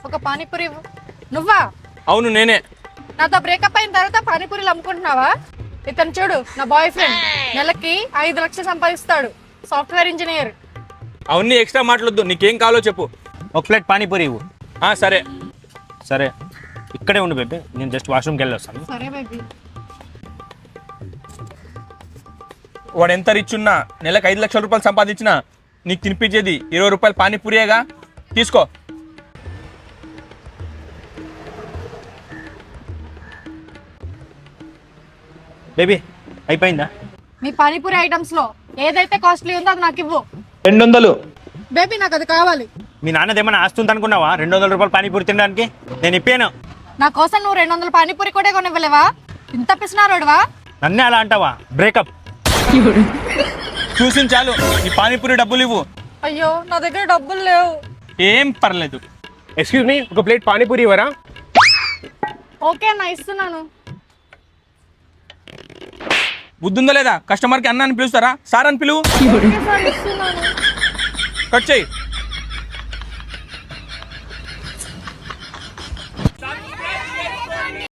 ఒక పానీపూరి ఇవ్వు. నువ్వా? అవును నేనే. నాతో బ్రేకప్ అయిన తర్వాత పానీపూరీలు అమ్ముకుంటున్నావా? ఇతను చూడు, నా బాయ్ ఫ్రెండ్. నెలకి 5 లక్షలు సంపాదిస్తాడు, సాఫ్ట్వేర్ ఇంజనీర్. అవన్నీ ఎక్స్ట్రా మాట్లాడొద్దు, నీకేం కావాలో చెప్పు. ఒక ప్లేట్ పానీపూరి ఇవ్వు. సరే. సరే ఇక్కడే ఉండు బేబీ, నేను జస్ట్ వాష్రూమ్కి వెళ్ళి వస్తాను. సరే బేబీ. వాడు ఎంత రిచ్ ఉన్నా నెలకు 5 లక్షల రూపాయలు సంపాదించినా నీకు తినిపించేది 20 రూపాయలు పానీపూరియేగా. తీసుకో. బేబీ అయిపోయిందా? మీ పానీపూరి ఐటమ్స్ లో ఏదైతే కాస్ట్లీ ఉందో అది నాకు ఇవ్వు. 200. బేబీ నాకు అది కావాలి. మీ నాన్నది ఏమైనా ఆస్తుంది అనుకున్నావా 200 రూపాయలు పానీపూరి తినడానికి? నేను ఇప్పాను. నా కోసం నువ్వు 200 పానీపూరి కూడా కొనివ్వలేవా? ఇంత పిసినారోడువా? నన్నే అలా అంటావా? బ్రేకప్. చూసి చాలు, ఈ పానీపూరి డబ్బులు ఇవ్వు. అయ్యో నా దగ్గర డబ్బులు లేవు. ఏం పర్లేదు. ఎక్స్క్యూజ్ మీ, ఒక ప్లేట్ పానీపూరి ఇవ్వరా? ఓకే అన్న, ఇస్తున్నాను. బుద్ధుందా లేదా? కస్టమర్కి అన్నాన్ని పిలుస్తారా? సార్ అని పిలువు. ఓకే సార్, ఇస్తున్నాను. కట్ చేయి.